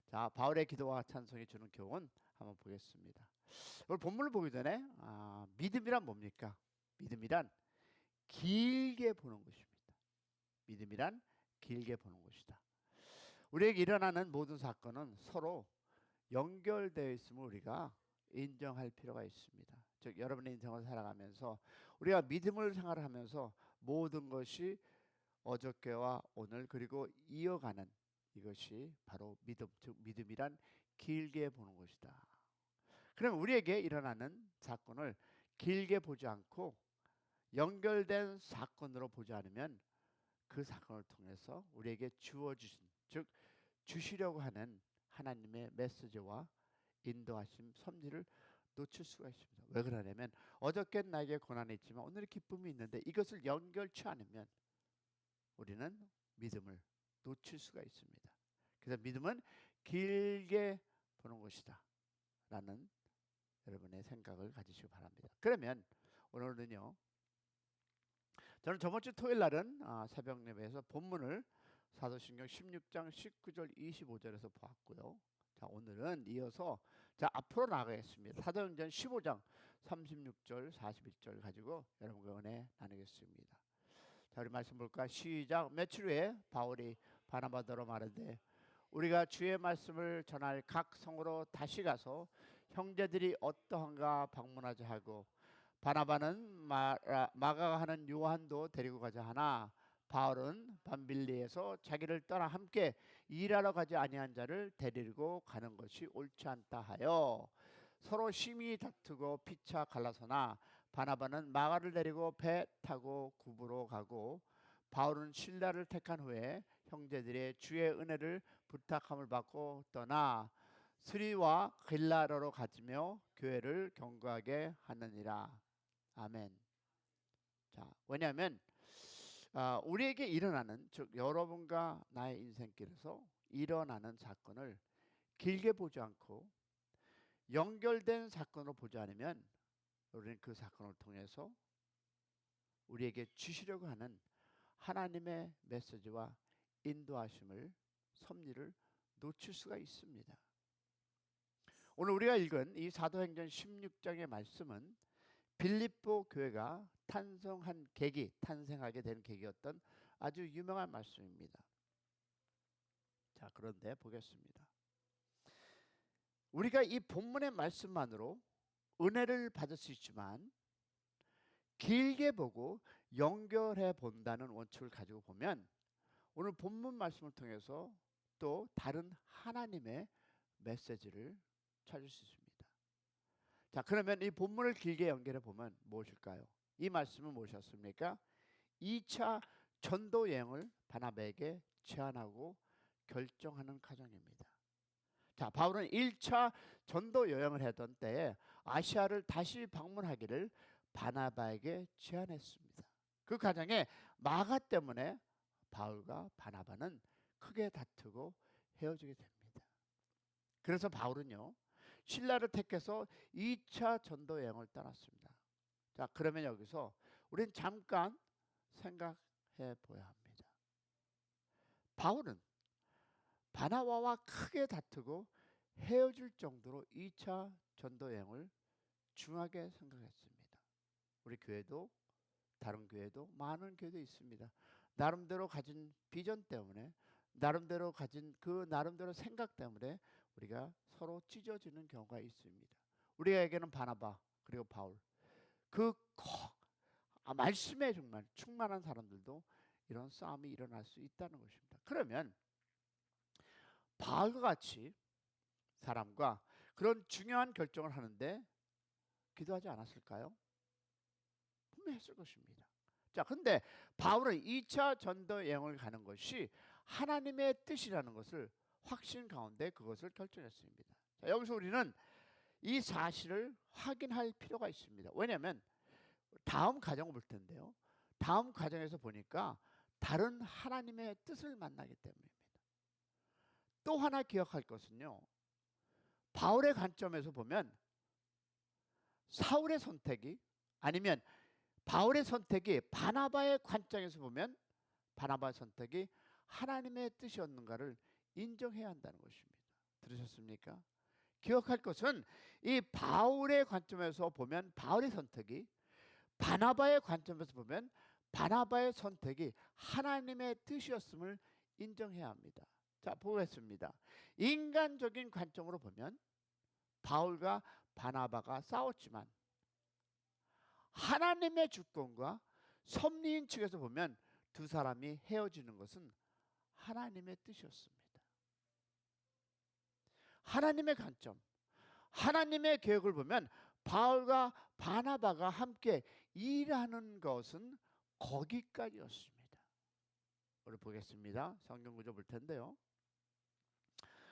자, 바울의 기도와 찬송이 주는 교훈 한번 보겠습니다. 오늘 본문을 보기 전에 믿음이란 뭡니까? 믿음이란 길게 보는 것입니다. 믿음이란 길게 보는 것이다. 우리에게 일어나는 모든 사건은 서로 연결되어 있음을 우리가 인정할 필요가 있습니다. 즉 여러분의 인생을 살아가면서 우리가 믿음을 생활하면서 모든 것이 어저께와 오늘 그리고 이어가는 이것이 바로 믿음, 즉 믿음이란 길게 보는 것이다. 그럼 우리에게 일어나는 사건을 길게 보지 않고 연결된 사건으로 보지 않으면 그 사건을 통해서 우리에게 주어주신, 즉 주시려고 하는 하나님의 메시지와 인도하심, 섭리를 놓칠 수가 있습니다. 왜 그러냐면 어저께 나에게 고난이 있지만 오늘의 기쁨이 있는데 이것을 연결치 않으면 우리는 믿음을 놓칠 수가 있습니다. 그래서 믿음은 길게 보는 것이다 라는 여러분의 생각을 가지시기 바랍니다. 그러면 오늘은요, 저는 저번 주 토요일 날은 새벽 예배에서 본문을 사도신경 16장 19절 25절에서 보았고요. 자, 오늘은 이어서 앞으로 나가겠습니다. 사도행전 15장 36절 41절 가지고 여러분과 은혜 나누겠습니다. 자, 우리 말씀 볼까? 시작. 며칠 후에 바울이 바나바더러 말하되 우리가 주의 말씀을 전할 각 성으로 다시 가서 형제들이 어떠한가 방문하자 하고, 바나바는 마가가 하는 요한도 데리고 가자 하나 바울은 밤빌리에서 자기를 떠나 함께 일하러 가지 아니한 자를 데리고 가는 것이 옳지 않다 하여 서로 심히 다투고 피차 갈라서나, 바나바는 마가를 데리고 배 타고 구부로 가고 바울은 신라를 택한 후에 형제들의 주의 은혜를 부탁함을 받고 떠나 스리와 길라로로 가지며 교회를 경고하게 하느니라. 아멘. 자, 왜냐하면 우리에게 일어나는, 즉 여러분과 나의 인생길에서 일어나는 사건을 길게 보지 않고 연결된 사건으로 보지 않으면 우리는 그 사건을 통해서 우리에게 주시려고 하는 하나님의 메시지와 인도하심을, 섭리를 놓칠 수가 있습니다. 오늘 우리가 읽은 이 사도행전 16장의 말씀은 빌립보 교회가 탄생하게 된 계기였던 아주 유명한 말씀입니다. 자, 그런데 보겠습니다. 우리가 이 본문의 말씀만으로 은혜를 받을 수 있지만 길게 보고 연결해 본다는 원칙을 가지고 보면 오늘 본문 말씀을 통해서 또 다른 하나님의 메시지를 찾을 수 있습니다. 자, 그러면 이 본문을 길게 연결해 보면 무엇일까요? 이 말씀은 무엇이었습니까? 2차 전도 여행을 바나바에게 제안하고 결정하는 과정입니다. 자, 바울은 1차 전도 여행을 하던 때에 아시아를 다시 방문하기를 바나바에게 제안했습니다. 그 과정에 마가 때문에 바울과 바나바는 크게 다투고 헤어지게 됩니다. 그래서 바울은요, 신라를 택해서 2차 전도 여행을 떠났습니다. 자, 그러면 여기서 우리는 잠깐 생각해 보아야 합니다. 바울은 바나바와 크게 다투고 헤어질 정도로 2차 전도 여행을 중하게 생각했습니다. 우리 교회도, 다른 교회도, 많은 교회도 있습니다. 나름대로 가진 비전 때문에, 나름대로 가진 그 나름대로 생각 때문에 우리가 서로 찢어지는 경우가 있습니다. 우리에게는 바나바 그리고 바울, 그 말씀에 정말 충만한 사람들도 이런 싸움이 일어날 수 있다는 것입니다. 그러면 바울과 같이 사람과 그런 중요한 결정을 하는데 기도하지 않았을까요? 분명히 했을 것입니다. 자, 근데 바울은 2차 전도 여행을 가는 것이 하나님의 뜻이라는 것을 확신 가운데 그것을 결정했습니다. 자, 여기서 우리는 이 사실을 확인할 필요가 있습니다. 왜냐하면 다음 과정을 볼 텐데요, 다음 과정에서 보니까 다른 하나님의 뜻을 만나기 때문입니다. 또 하나 기억할 것은요, 바울의 관점에서 보면 사울의 선택이, 아니면 바울의 선택이 바나바의 관점에서 보면 바나바의 선택이 하나님의 뜻이었는가를 인정해야 한다는 것입니다. 들으셨습니까? 기억할 것은 이 바울의 관점에서 보면 바울의 선택이, 바나바의 관점에서 보면 바나바의 선택이 하나님의 뜻이었음을 인정해야 합니다. 자, 보겠습니다. 인간적인 관점으로 보면 바울과 바나바가 싸웠지만 하나님의 주권과 섭리인 측에서 보면 두 사람이 헤어지는 것은 하나님의 뜻이었습니다. 하나님의 관점, 하나님의 계획을 보면 바울과 바나바가 함께 일하는 것은 거기까지였습니다. 우리 보겠습니다. 성경 구절 볼 텐데요.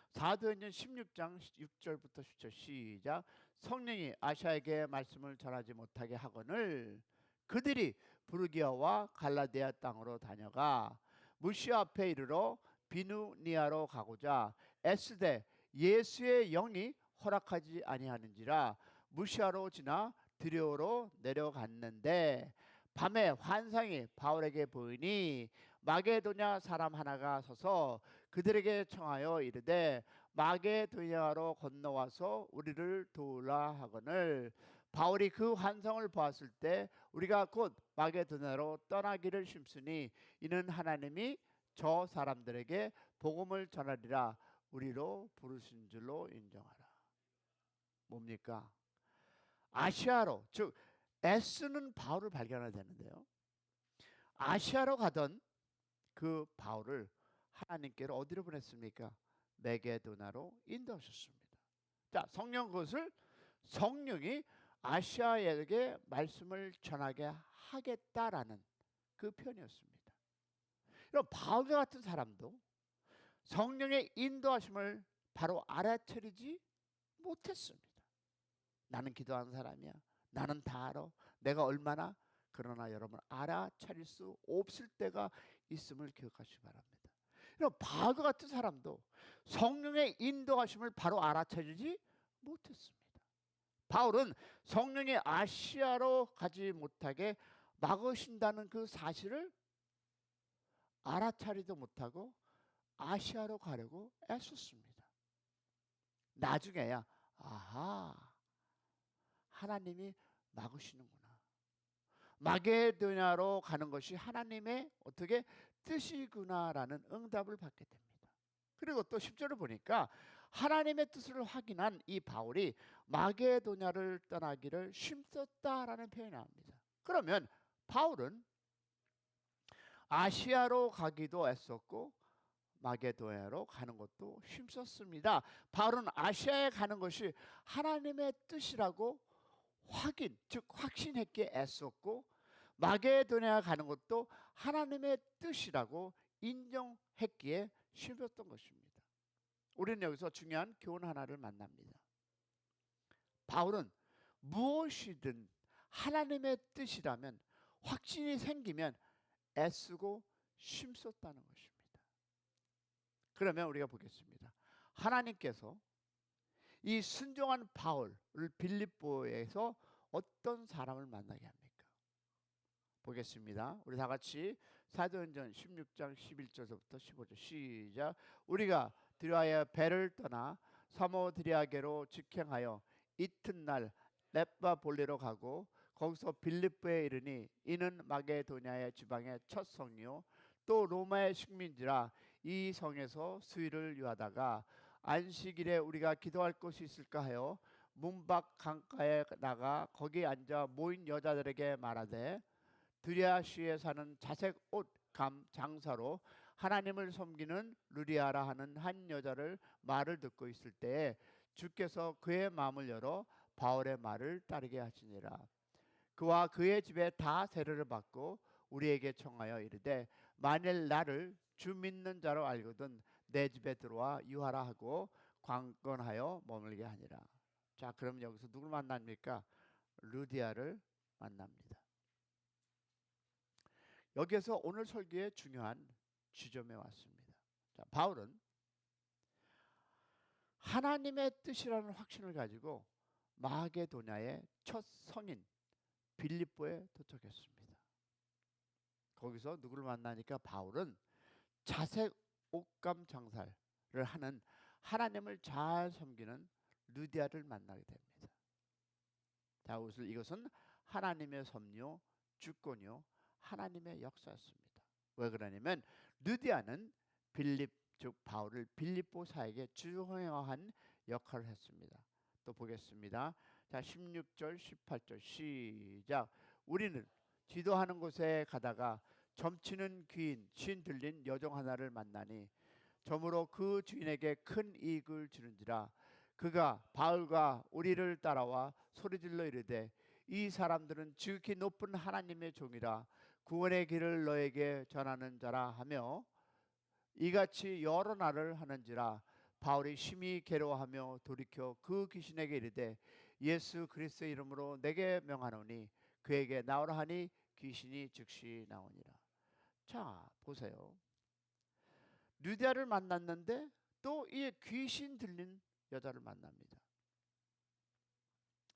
사도행전 16장 6절부터 10절 시작. 성령이 아시아에게 말씀을 전하지 못하게 하거늘 그들이 부르기아와 갈라디아 땅으로 다녀가 무시아 앞에 이르러 비누니아로 가고자 애쓰되 예수의 영이 허락하지 아니하는지라 무시아로 지나 드리오로 내려갔는데 밤에 환상이 바울에게 보이니 마게도냐 사람 하나가 서서 그들에게 청하여 이르되 마게도냐로 건너와서 우리를 도우라 하거늘 바울이 그 환상을 보았을 때 우리가 곧 마게도냐로 떠나기를 심쓰니 이는 하나님이 저 사람들에게 복음을 전하리라 우리로 부르신 줄로 인정하라. 뭡니까? 아시아로, 즉 에스는 바울을 발견해야 되는데요. 아시아로 가던 그 바울을 하나님께로 어디로 보냈습니까? 마게도냐로 인도하셨습니다. 자, 성령 그것을 성령이 아시아에게 말씀을 전하게 하겠다라는 그 표현이었습니다. 그럼 바울과 같은 사람도 성령의 인도하심을 바로 알아차리지 못했습니다. 나는 기도하는 사람이야. 나는 다 알아. 내가 얼마나. 그러나 여러분 알아차릴 수 없을 때가 있음을 기억하시기 바랍니다. 그럼 바울과 같은 사람도 성령의 인도하심을 바로 알아차리지 못했습니다. 바울은 성령이 아시아로 가지 못하게 막으신다는 그 사실을 알아차리도 못하고 아시아로 가려고 애썼습니다. 나중에야 아하, 하나님이 막으시는구나. 마게도냐로 가는 것이 하나님의 어떻게 뜻이구나라는 응답을 받게 됩니다. 그리고 또 10절을 보니까 하나님의 뜻을 확인한 이 바울이 마게도냐를 떠나기를 힘썼다라는 표현이 나옵니다. 그러면 바울은 아시아로 가기도 애썼고 마게도냐로 가는 것도 힘썼습니다. 바울은 아시아에 가는 것이 하나님의 뜻이라고 확인, 즉 확신했기에 애썼고 마게도냐 가는 것도 하나님의 뜻이라고 인정했기에 힘썼던 것입니다. 우리는 여기서 중요한 교훈 하나를 만납니다. 바울은 무엇이든 하나님의 뜻이라면 확신이 생기면 애쓰고 힘썼다는 것입니다. 그러면 우리가 보겠습니다. 하나님께서 이 순종한 바울을 빌립보에서 어떤 사람을 만나게 합니까? 보겠습니다. 우리 다 같이 사도행전 16장 11절부터 15절 시작. 우리가 드로아의 배를 떠나 사모드리아게로 직행하여 이튿날 렙바볼리로 가고 거기서 빌립보에 이르니 이는 마게도냐의 지방의 첫 성이요 또 로마의 식민지라 이 성에서 수일을 유하다가 안식일에 우리가 기도할 곳이 있을까 하여 문밖 강가에 나가 거기 앉아 모인 여자들에게 말하되 드리아시에 사는 자색 옷 감 장사로 하나님을 섬기는 루디아라 하는 한 여자를 말을 듣고 있을 때에 주께서 그의 마음을 열어 바울의 말을 따르게 하시니라. 그와 그의 집에 다 세례를 받고 우리에게 청하여 이르되 만일 나를 주 믿는 자로 알거든 내 집에 들어와 유하라 하고 관건하여 머물게 하니라. 자, 그럼 여기서 누굴 만납니까? 루디아를 만납니다. 여기에서 오늘 설교의 중요한 지점에 왔습니다. 자, 바울은 하나님의 뜻이라는 확신을 가지고 마게도냐의 첫 성인 빌립보에 도착했습니다. 거기서 누구를 만나니까 바울은 자색 옷감 장사를 하는 하나님을 잘 섬기는 루디아를 만나게 됩니다. 자, 이것은 하나님의 섭리요, 주권이요, 하나님의 역사였습니다. 왜 그러냐면 루디아는 빌립 즉 바울을 빌립보 사역에 중요한 역할을 했습니다. 또 보겠습니다. 자, 16절 18절 시작. 우리는 지도하는 곳에 가다가 점치는 귀인 신 들린 여종 하나를 만나니 점으로 그 주인에게 큰 이익을 주는지라. 그가 바울과 우리를 따라와 소리질러 이르되 이 사람들은 지극히 높은 하나님의 종이라 구원의 길을 너에게 전하는 자라 하며 이같이 여러 날을 하는지라. 바울이 심히 괴로워하며 돌이켜 그 귀신에게 이르되 예수 그리스도의 이름으로 내게 명하노니 그에게 나오라 하니 귀신이 즉시 나오니라. 자, 보세요. 루디아를 만났는데 또 이 귀신 들린 여자를 만납니다.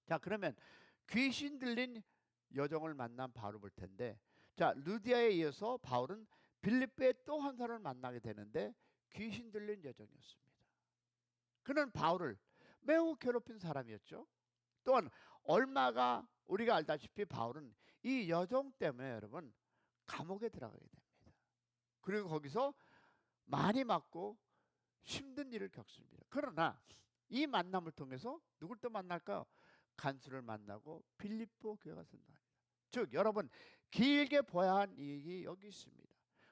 자, 그러면 귀신 들린 여종을 만난 바울을 볼 텐데, 자, 루디아에 이어서 바울은 빌립보에 또 한 사람을 만나게 되는데 귀신 들린 여종이었습니다. 그는 바울을 매우 괴롭힌 사람이었죠. 또한 얼마가 우리가 알다시피 바울은 이 여종 때문에 여러분 감옥에 들어가게 됩니다. 그리고 거기서 많이 맞고 힘든 일을 겪습니다. 그러나 이 만남을 통해서 누굴 또 만날까요? 간수를 만나고 빌립보 교회가 선동합니다. 즉 여러분 길게 봐야 한 이익이 여기 있습니다.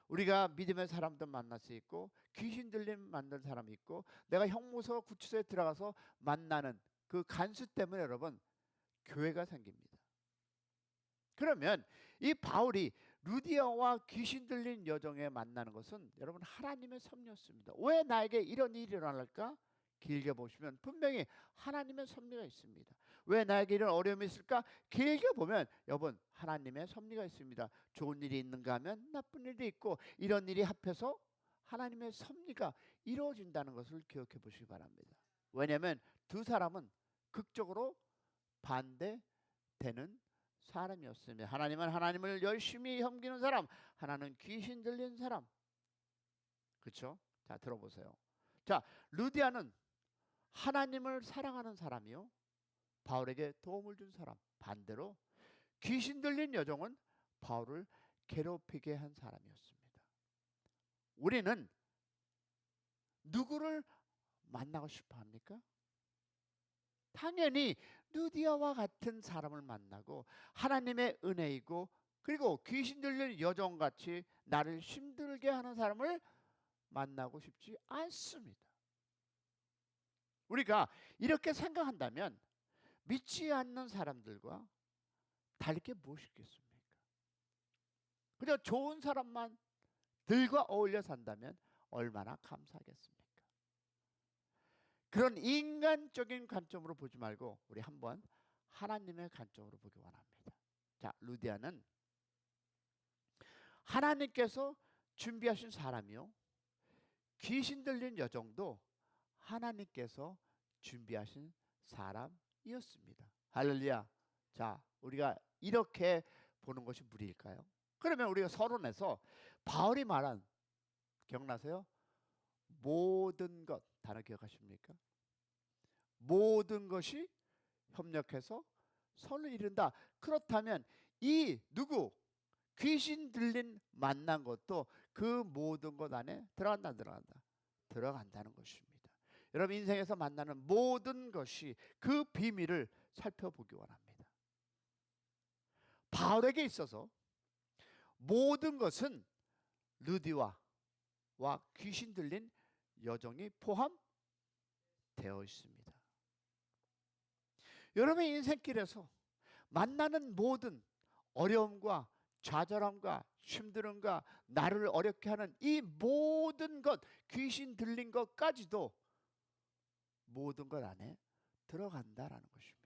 우리가 믿음의 사람들 만날 수 있고 귀신 들림 만난 사람이 있고 내가 형무소 구치소에 들어가서 만나는 그 간수 때문에 여러분 교회가 생깁니다. 그러면 이 바울이 루디아와 귀신 들린 여종에 만나는 것은 여러분 하나님의 섭리였습니다. 왜 나에게 이런 일이 일어날까? 길게 보시면 분명히 하나님의 섭리가 있습니다. 왜 나에게 이런 어려움이 있을까? 길게 보면 여러분 하나님의 섭리가 있습니다. 좋은 일이 있는가 하면 나쁜 일이 있고 이런 일이 합해서 하나님의 섭리가 이루어진다는 것을 기억해 보시기 바랍니다. 왜냐하면 두 사람은 극적으로 반대되는 사람이었으며 하나님은 하나님을 열심히 섬기는 사람, 하나는 귀신 들린 사람. 그렇죠? 자, 들어보세요. 자, 루디아는 하나님을 사랑하는 사람이요, 바울에게 도움을 준 사람. 반대로 귀신 들린 여종은 바울을 괴롭히게 한 사람이었습니다. 우리는 누구를 만나고 싶어 합니까? 당연히 루디아와 같은 사람을 만나고 하나님의 은혜이고 그리고 귀신 들린 여종같이 나를 힘들게 하는 사람을 만나고 싶지 않습니다. 우리가 이렇게 생각한다면 믿지 않는 사람들과 다를 게 무엇이겠습니까? 그저 좋은 사람만 들과 어울려 산다면 얼마나 감사하겠습니까? 그런 인간적인 관점으로 보지 말고 우리 한번 하나님의 관점으로 보기 원합니다. 자, 루디아는 하나님께서 준비하신 사람이요, 귀신 들린 여종도 하나님께서 준비하신 사람이었습니다. 할렐루야. 자, 우리가 이렇게 보는 것이 무리일까요? 그러면 우리가 서론에서 바울이 말한, 기억나세요? 모든 것, 단어 기억하십니까? 모든 것이 협력해서 선을 이룬다. 그렇다면 이 누구? 귀신 들린 만난 것도 그 모든 것 안에 들어간다, 들어간다는 것입니다. 여러분 인생에서 만나는 모든 것이 그 비밀을 살펴보기 원합니다. 바울에게 있어서 모든 것은 루디아와 귀신 들린 여종이 포함되어 있습니다. 여러분의 인생길에서 만나는 모든 어려움과 좌절함과 힘듦과 나를 어렵게 하는 이 모든 것, 귀신 들린 것까지도 모든 것 안에 들어간다라는 것입니다.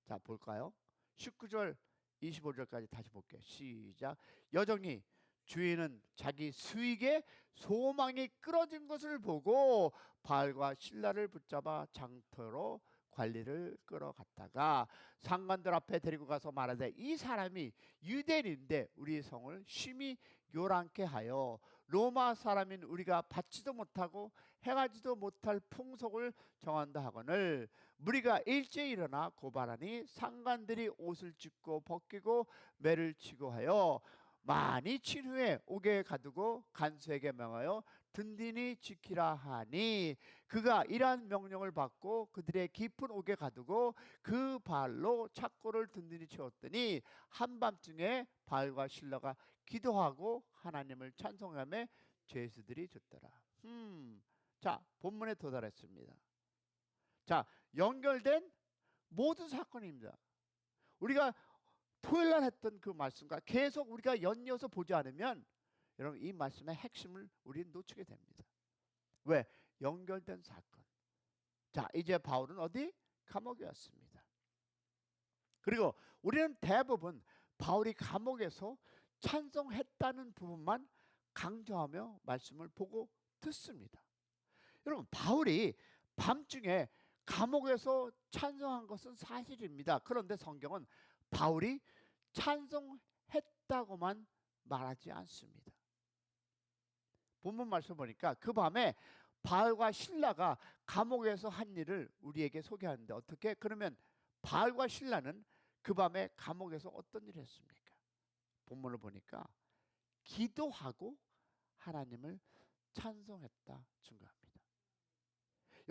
자, 볼까요? 19절 25절까지 다시 볼게요. 시작. 여종이 주인은 자기 수익에 소망이 끊어진 것을 보고 바울과 실라를 붙잡아 장터로 관리를 끌어갔다가 상관들 앞에 데리고 가서 말하되 이 사람이 유대인인데 우리 성을 심히 요란케 하여 로마 사람인 우리가 받지도 못하고 행하지도 못할 풍속을 정한다 하거늘 무리가 일제히 일어나 고발하니 상관들이 옷을 찢고 벗기고 매를 치고 하여 많이 친 후에 옥에 가두고 간수에게 명하여 든든히 지키라 하니 그가 이러한 명령을 받고 그들의 깊은 옥에 가두고 그 발로 착고를 든든히 채웠더니 한밤중에 바알과 실라가 기도하고 하나님을 찬송하며 죄수들이 졌더라. 자, 본문에 도달했습니다. 자, 연결된 모든 사건입니다. 우리가 토요일날 했던 그 말씀과 계속 우리가 연이어서 보지 않으면 여러분 이 말씀의 핵심을 우리는 놓치게 됩니다. 왜? 연결된 사건. 자, 이제 바울은 어디? 감옥에 왔습니다. 그리고 우리는 대부분 바울이 감옥에서 찬송했다는 부분만 강조하며 말씀을 보고 듣습니다. 여러분, 바울이 밤중에 감옥에서 찬송한 것은 사실입니다. 그런데 성경은 바울이 찬송했다고만 말하지 않습니다. 본문 말씀 보니까 그 밤에 바울과 실라가 감옥에서 한 일을 우리에게 소개하는데 어떻게? 그러면 바울과 실라는 그 밤에 감옥에서 어떤 일을 했습니까? 본문을 보니까 기도하고 하나님을 찬송했다 증거합니다.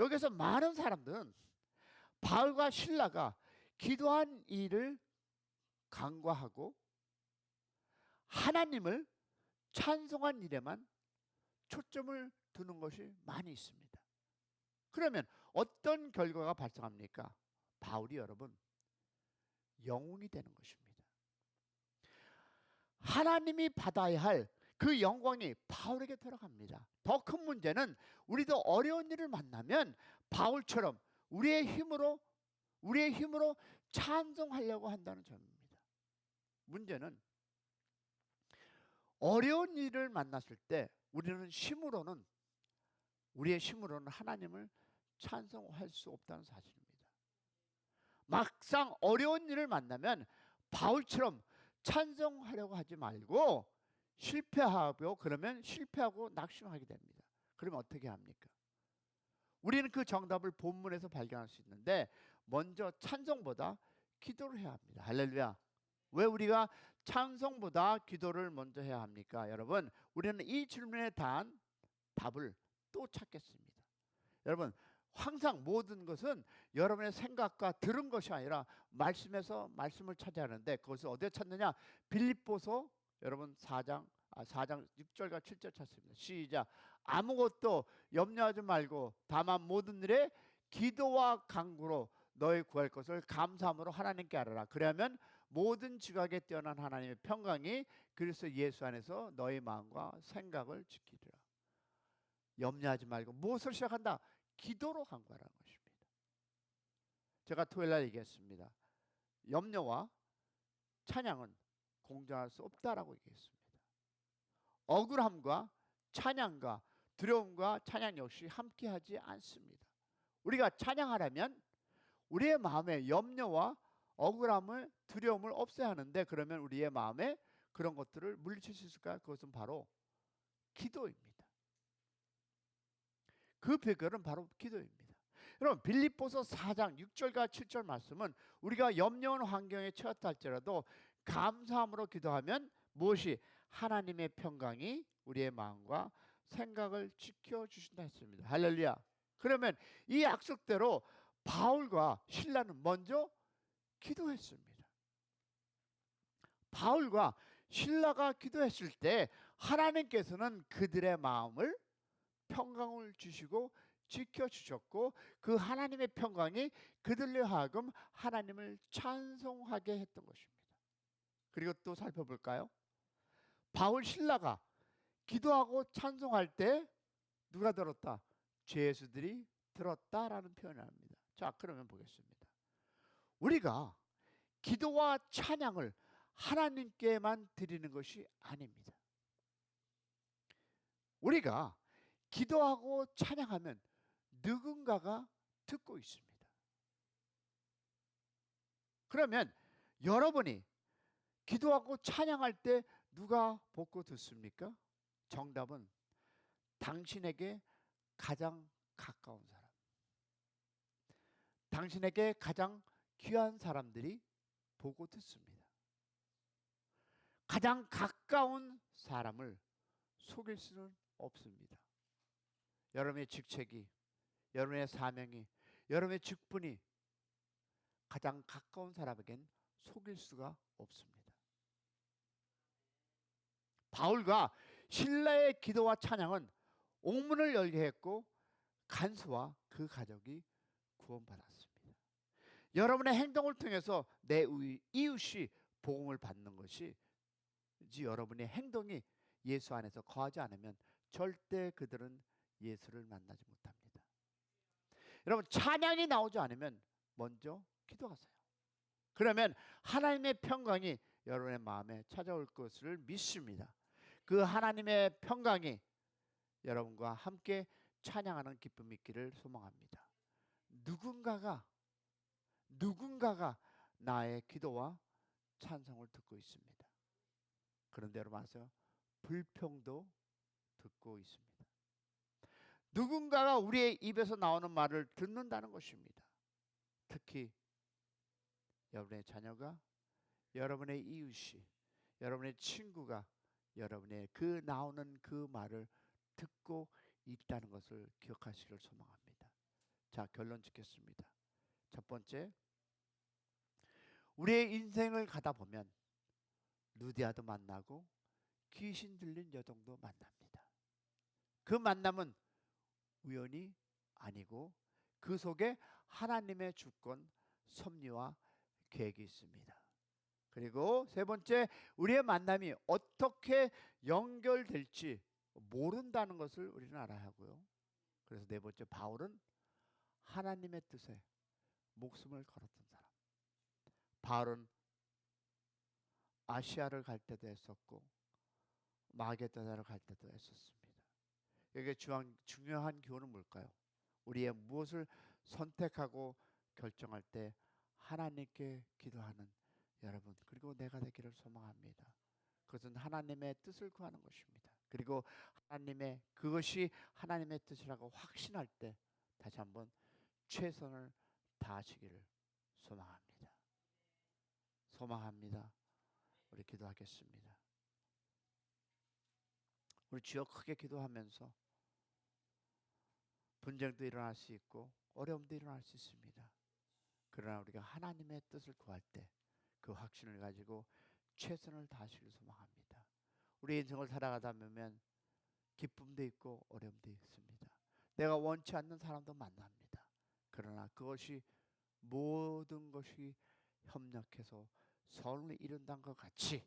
여기서 많은 사람들은 바울과 실라가 기도한 일을 간과하고 하나님을 찬송한 일에만 초점을 두는 것이 많이 있습니다. 그러면 어떤 결과가 발생합니까? 바울이 여러분 영웅이 되는 것입니다. 하나님이 받아야 할 그 영광이 바울에게 들어갑니다. 더 큰 문제는 우리도 어려운 일을 만나면 바울처럼 우리의 힘으로 찬송하려고 한다는 점입니다. 문제는 어려운 일을 만났을 때 우리의 힘으로는 하나님을 찬송할 수 없다는 사실입니다. 막상 어려운 일을 만나면 바울처럼 찬송하려고 하지 말고 그러면 실패하고 낙심하게 됩니다. 그러면 어떻게 합니까? 우리는 그 정답을 본문에서 발견할 수 있는데 먼저 찬송보다 기도를 해야 합니다. 할렐루야. 왜 우리가 찬송보다 기도를 먼저 해야 합니까? 여러분, 우리는 이 질문에 대한 답을 또 찾겠습니다. 여러분, 항상 모든 것은 여러분의 생각과 들은 것이 아니라 말씀에서 말씀을 찾아야 하는데 그것을 어디에 찾느냐? 빌립보서 여러분 4장 6절과 7절 찾습니다. 시작. 아무것도 염려하지 말고 다만 모든 일에 기도와 간구로 너희 구할 것을 감사함으로 하나님께 아뢰라. 그러면 모든 지각에 뛰어난 하나님의 평강이 그리스도 예수 안에서 너희 마음과 생각을 지키리라. 염려하지 말고 무엇을 시작한다? 기도로 간구하라는 것입니다. 제가 토요일날 얘기했습니다. 염려와 찬양은 공존할 수 없다라고 얘기했습니다. 억울함과 찬양과 두려움과 찬양 역시 함께하지 않습니다. 우리가 찬양하려면 우리의 마음에 염려와 억울함을 두려움을 없애야 하는데 그러면 우리의 마음에 그런 것들을 물리칠 수 있을까요? 그것은 바로 기도입니다. 그 비결은 바로 기도입니다. 여러분, 빌립보서 4장 6절과 7절 말씀은 우리가 염려한 환경에 처했다 할지라도 감사함으로 기도하면 무엇이? 하나님의 평강이 우리의 마음과 생각을 지켜주신다 했습니다. 할렐루야. 그러면 이 약속대로 바울과 실라는 먼저 기도했습니다. 바울과 실라가 기도했을 때 하나님께서는 그들의 마음을 평강을 주시고 지켜주셨고 그 하나님의 평강이 그들로 하여금 하나님을 찬송하게 했던 것입니다. 그리고 또 살펴볼까요? 바울 신라가 기도하고 찬송할 때 누가 들었다? 죄수들이 들었다라는 표현을 합니다. 자, 그러면 보겠습니다. 우리가 기도와 찬양을 하나님께만 드리는 것이 아닙니다. 우리가 기도하고 찬양하면 누군가가 듣고 있습니다. 그러면 여러분이 기도하고 찬양할 때 누가 보고 듣습니까? 정답은 당신에게 가장 가까운 사람, 당신에게 가장 귀한 사람들이 보고 듣습니다. 가장 가까운 사람을 속일 수는 없습니다. 여러분의 직책이, 여러분의 사명이, 여러분의 직분이 가장 가까운 사람에겐 속일 수가 없습니다. 바울과 신라의 기도와 찬양은 옥문을 열게 했고 간수와 그 가족이 구원받았습니다. 여러분의 행동을 통해서 내 이웃이 복음을 받는 것이 여러분의 행동이 예수 안에서 거하지 않으면 절대 그들은 예수를 만나지 못합니다. 여러분, 찬양이 나오지 않으면 먼저 기도하세요. 그러면 하나님의 평강이 여러분의 마음에 찾아올 것을 믿습니다. 그 하나님의 평강이 여러분과 함께 찬양하는 기쁨이 있기를 소망합니다. 누군가가 나의 기도와 찬송을 듣고 있습니다. 그런데 여러분 아세요? 불평도 듣고 있습니다. 누군가가 우리의 입에서 나오는 말을 듣는다는 것입니다. 특히 여러분의 자녀가, 여러분의 이웃이, 여러분의 친구가 여러분의 그 나오는 그 말을 듣고 있다는 것을 기억하시기를 소망합니다. 자, 결론 짓겠습니다. 첫 번째, 우리의 인생을 가다 보면 루디아도 만나고 귀신 들린 여종도 만납니다. 그 만남은 우연이 아니고 그 속에 하나님의 주권, 섭리와 계획이 있습니다. 그리고 세 번째, 우리의 만남이 어떻게 연결될지 모른다는 것을 우리는 알아야 하고요. 그래서 네 번째, 바울은 하나님의 뜻에 목숨을 걸었던 사람. 바울은 아시아를 갈 때도 했었고 마게도나를 갈 때도 했었습니다. 여기에 중요한 교훈은 뭘까요? 우리의 무엇을 선택하고 결정할 때 하나님께 기도하는 여러분, 그리고 내가 되기를 소망합니다. 그것은 하나님의 뜻을 구하는 것입니다. 그리고 그것이 하나님의 뜻이라고 확신할 때 다시 한번 최선을 다하시기를 소망합니다. 우리 기도하겠습니다. 우리 주여, 크게 기도하면서 분쟁도 일어날 수 있고 어려움도 일어날 수 있습니다. 그러나 우리가 하나님의 뜻을 구할 때 그 확신을 가지고 최선을 다하시길 소망합니다. 우리 인생을 살아가다 보면 기쁨도 있고 어려움도 있습니다. 내가 원치 않는 사람도 만납니다. 그러나 그것이 모든 것이 협력해서 선을 이룬다는 것 같이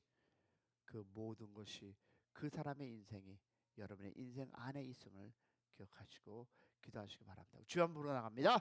그 모든 것이 그 사람의 인생이 여러분의 인생 안에 있음을 기억하시고 기도하시기 바랍니다. 주여, 한번 부르러 나갑니다.